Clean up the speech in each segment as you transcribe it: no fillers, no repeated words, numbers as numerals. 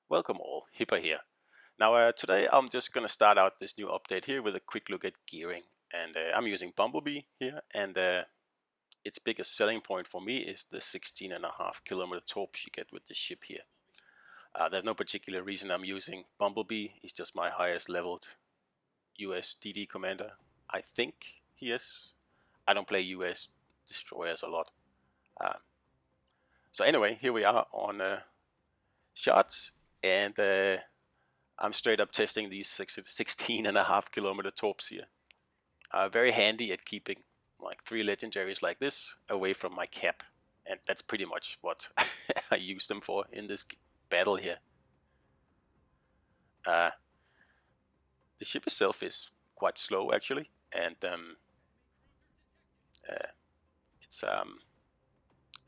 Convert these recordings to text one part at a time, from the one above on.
Welcome all, Hipper here. Now today I'm just going to start out this new update here with a quick look at gearing. And I'm using Bumblebee here, and its biggest selling point for me is the 16.5 kilometer torps you get with the ship here. There's no particular reason I'm using Bumblebee, he's just my highest leveled US DD commander. I think he is. I don't play US destroyers a lot. So anyway, here we are on shots, and I'm straight up testing these 16.5 kilometer torps here. Very handy at keeping like 3 legendaries like this away from my cap. And that's pretty much what I use them for in this battle here. Uh, the ship itself is quite slow actually, and it's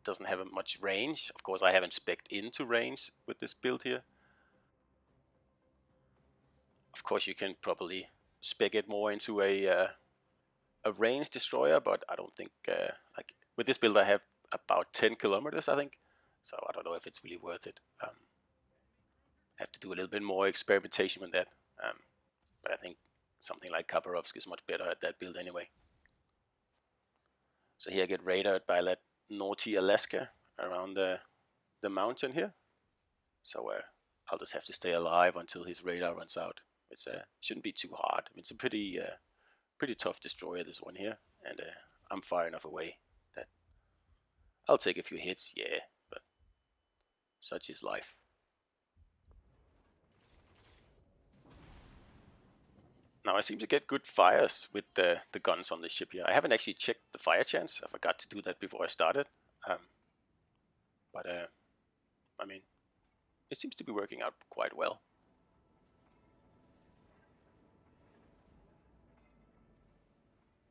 doesn't have much range. Of course, I haven't spec'd into range with this build here. Of course, you can probably spec it more into a range destroyer, but I don't think like with this build I have about 10 kilometers, I think. So I don't know if it's really worth it. Have to do a little bit more experimentation with that. But I think something like Kaparovsk is much better at that build anyway. So here I get radared by that naughty Alaska around the mountain here. So I'll just have to stay alive until his radar runs out. It shouldn't be too hard. I mean, it's a pretty tough destroyer, this one here, and I'm far enough away that I'll take a few hits, yeah, but such is life. Now I seem to get good fires with the guns on the ship here. I haven't actually checked the fire chance. I forgot to do that before I started. But I mean, it seems to be working out quite well.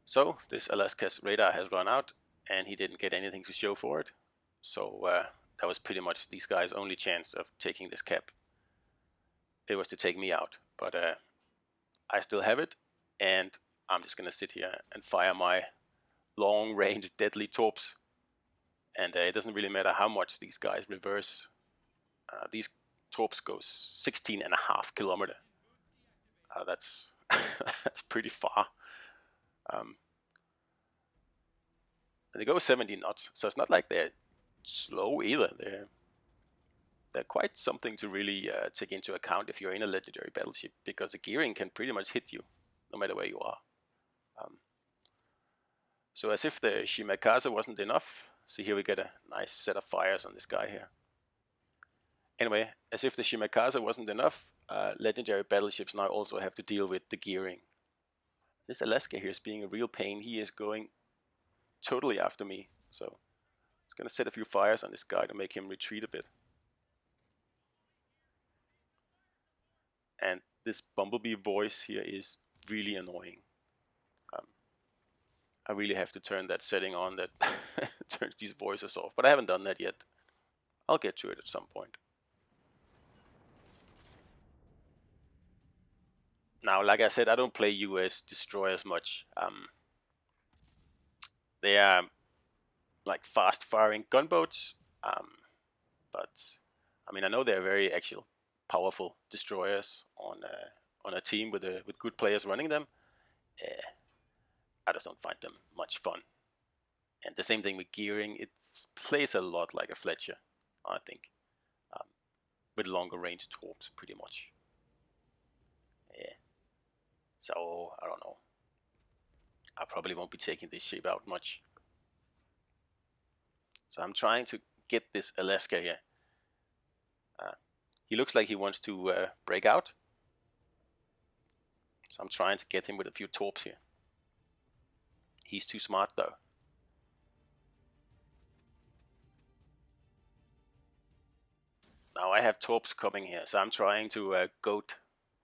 So this Alaska's radar has run out, and he didn't get anything to show for it. So that was pretty much these guys' only chance of taking this cap. It was to take me out, but I still have it, and I'm just gonna sit here and fire my long-range deadly torps. And it doesn't really matter how much these guys reverse. These torps go 16.5 kilometer. That's that's pretty far. They go 70 knots, so it's not like they're slow either. They're quite something to really take into account if you're in a legendary battleship, because the gearing can pretty much hit you no matter where you are. So as if the Shimakaze wasn't enough, see here we get a nice set of fires on this guy here. Anyway, as if the Shimakaze wasn't enough, legendary battleships now also have to deal with the gearing. This Alaska here is being a real pain. He is going totally after me, so I'm going to set a few fires on this guy to make him retreat a bit. And this Bumblebee voice here is really annoying. I really have to turn that setting on that turns these voices off, but I haven't done that yet. I'll get to it at some point. Now, like I said, I don't play US destroyers much. They are like fast-firing gunboats, but I mean, I know they're very actual powerful destroyers on a team with good players running them. I just don't find them much fun. And the same thing with gearing, it plays a lot like a Fletcher, I think, with longer range torps, pretty much. Yeah. So I don't know. I probably won't be taking this ship out much. So I'm trying to get this Alaska here. He looks like he wants to break out. So I'm trying to get him with a few torps here. He's too smart though. Now I have torps coming here, so I'm trying to goad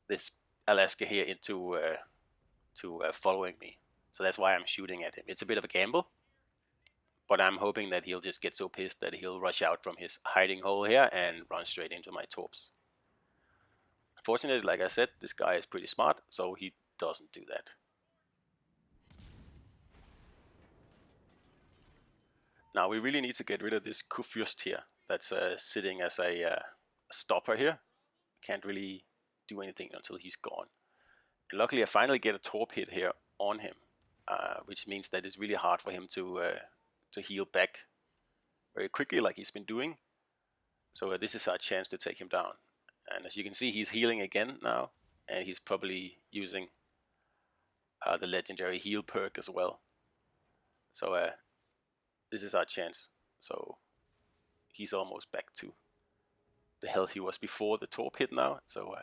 this Alaska here into following me. So that's why I'm shooting at him. It's a bit of a gamble, but I'm hoping that he'll just get so pissed that he'll rush out from his hiding hole here and run straight into my torps. Fortunately, like I said, this guy is pretty smart, so he doesn't do that. Now we really need to get rid of this Kufürst here that's sitting as a stopper here. can't really do anything until he's gone. And luckily I finally get a torp hit here on him, which means that it's really hard for him to heal back very quickly like he's been doing. So this is our chance to take him down. And as you can see, he's healing again now, and he's probably using the legendary heal perk as well. So this is our chance. So he's almost back to the health he was before the torp hit now. So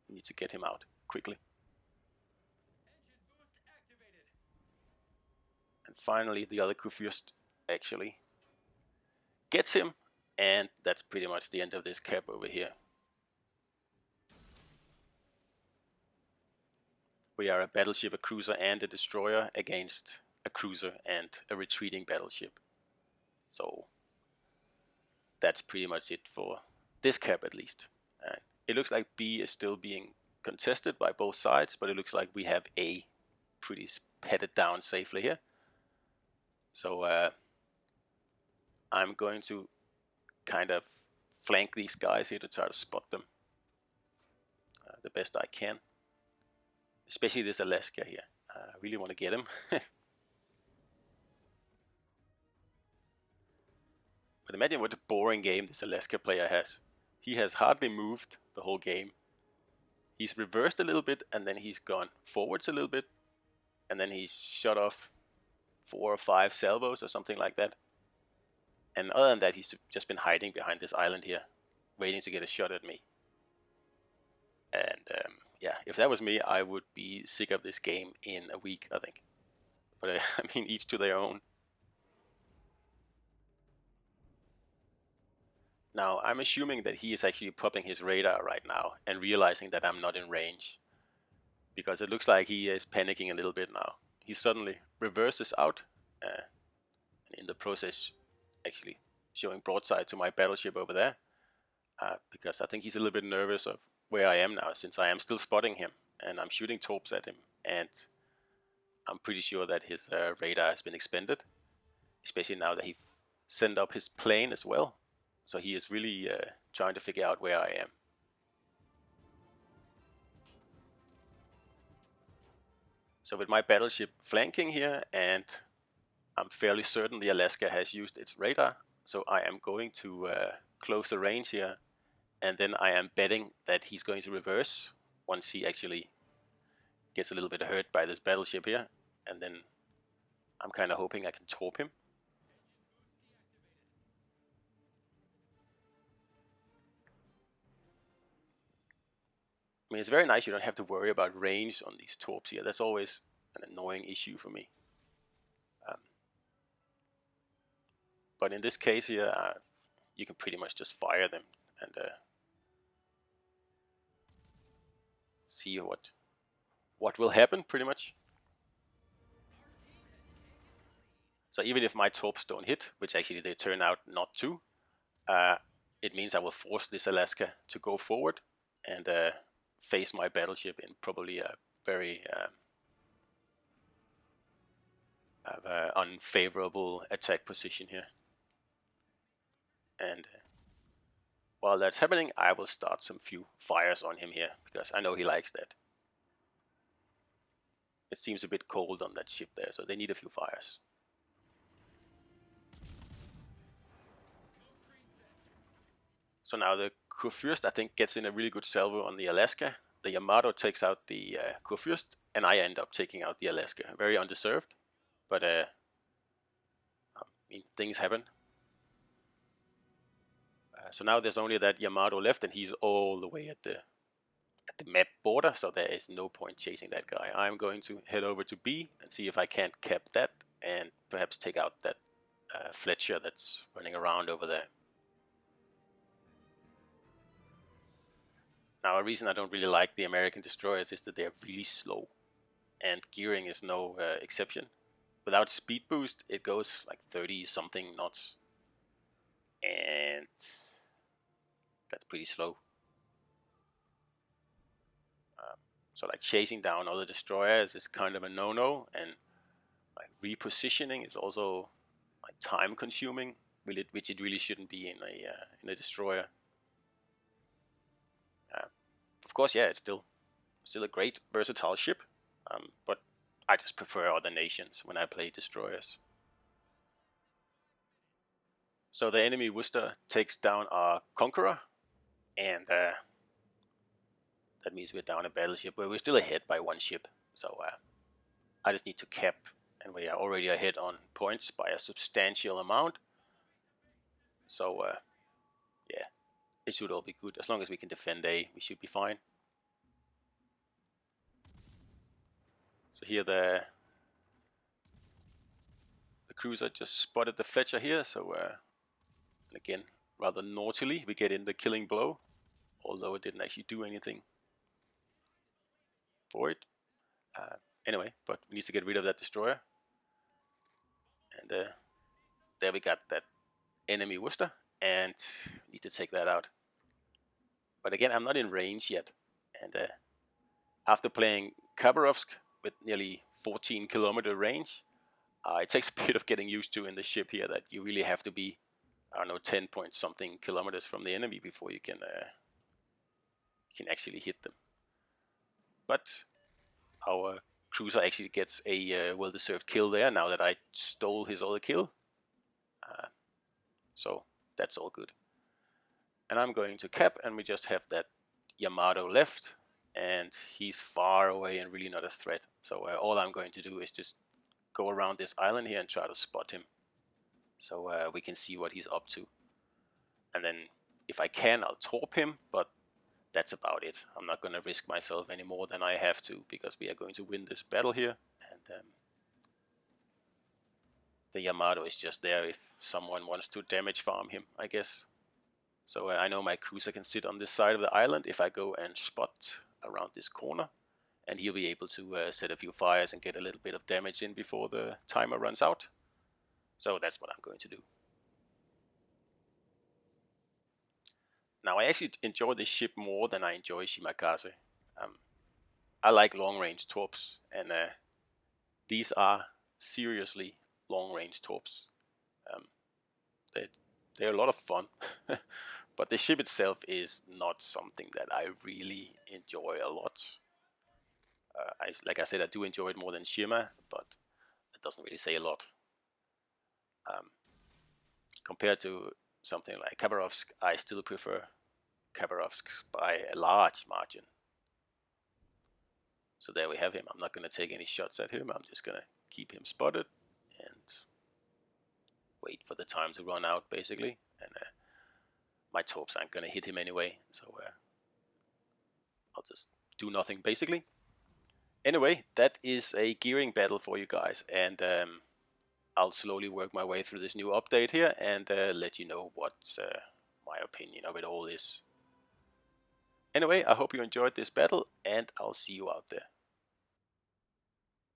we need to get him out quickly. And finally, the other Kurfürst actually gets him, and that's pretty much the end of this cap over here. We are a battleship, a cruiser, and a destroyer against a cruiser and a retreating battleship. So that's pretty much it for this cap, at least. It looks like B is still being contested by both sides, but it looks like we have A pretty petted down safely here. So I'm going to kind of flank these guys here to try to spot them the best I can. Especially this Alaska here. I really want to get him. But imagine what a boring game this Alaska player has. He has hardly moved the whole game. He's reversed a little bit, and then he's gone forwards a little bit, and then he's shot off 4 or 5 salvos or something like that. And other than that, he's just been hiding behind this island here, waiting to get a shot at me. And yeah, if that was me, I would be sick of this game in a week, I think. But I mean, each to their own. Now, I'm assuming that he is actually popping his radar right now and realizing that I'm not in range. Because it looks like he is panicking a little bit now. He suddenly reverses out, and in the process actually showing broadside to my battleship over there. Because I think he's a little bit nervous of where I am now, since I am still spotting him and I'm shooting torps at him, and I'm pretty sure that his radar has been expended, especially now that he sent up his plane as well. So he is really trying to figure out where I am. So with my battleship flanking here, and I'm fairly certain the Alaska has used its radar, so I am going to close the range here, and then I am betting that he's going to reverse once he actually gets a little bit hurt by this battleship here, and then I'm kind of hoping I can torp him. I mean, it's very nice you don't have to worry about range on these torps here. That's always an annoying issue for me. But in this case here, you can pretty much just fire them and see what will happen, pretty much. So even if my torps don't hit, which actually they turn out not to, it means I will force this Alaska to go forward and face my battleship in probably a very unfavorable attack position here. And while that's happening, I will start some few fires on him here, because I know he likes that. It seems a bit cold on that ship there, so they need a few fires. So now the Kurfürst, I think, gets in a really good salvo on the Alaska. The Yamato takes out the Kurfürst, and I end up taking out the Alaska. Very undeserved, but I mean, things happen. So now there's only that Yamato left, and he's all the way at the map border, so there is no point chasing that guy. I'm going to head over to B and see if I can't cap that, and perhaps take out that Fletcher that's running around over there. Now, a reason I don't really like the American destroyers is that they're really slow, and gearing is no exception. Without speed boost, it goes like 30 something knots, and that's pretty slow. So like chasing down other destroyers is kind of a no-no, and like repositioning is also like time consuming, which it really shouldn't be in a destroyer. Of course, yeah, it's still a great versatile ship, but I just prefer other nations when I play destroyers. So the enemy Worcester takes down our Conqueror, and that means we're down a battleship, but we're still ahead by one ship. So I just need to cap, and we are already ahead on points by a substantial amount. So yeah, it should all be good. As long as we can defend A, we should be fine. So here the cruiser just spotted the Fletcher here, so again, rather naughtily, we get in the killing blow, although it didn't actually do anything for it. Anyway, but we need to get rid of that destroyer. And there we got that enemy Worcester, and we need to take that out. But again, I'm not in range yet. And after playing Khabarovsk with nearly 14-kilometer range, it takes a bit of getting used to in the ship here that you really have to be, I don't know, 10 point something kilometers from the enemy before you can actually hit them. But our cruiser actually gets a well-deserved kill there now that I stole his other kill. So that's all good. And I'm going to cap, and we just have that Yamato left, and he's far away and really not a threat. So all I'm going to do is just go around this island here and try to spot him, so we can see what he's up to. And then if I can, I'll torp him, but that's about it. I'm not going to risk myself any more than I have to, because we are going to win this battle here. And the Yamato is just there if someone wants to damage farm him, I guess. So I know my cruiser can sit on this side of the island if I go and spot around this corner, and he'll be able to set a few fires and get a little bit of damage in before the timer runs out. So that's what I'm going to do. Now I actually enjoy this ship more than I enjoy Shimakaze. I like long-range torps, and these are seriously long-range torps. They're a lot of fun, but the ship itself is not something that I really enjoy a lot. Like I said, I do enjoy it more than Shima, but it doesn't really say a lot. Compared to something like Khabarovsk, I still prefer Khabarovsk by a large margin. So there we have him. I'm not going to take any shots at him. I'm just going to keep him spotted and wait for the time to run out, basically. And my torps aren't going to hit him anyway, so I'll just do nothing, basically. Anyway, that is a gearing battle for you guys, and I'll slowly work my way through this new update here and let you know what my opinion of it all is. Anyway, I hope you enjoyed this battle, and I'll see you out there.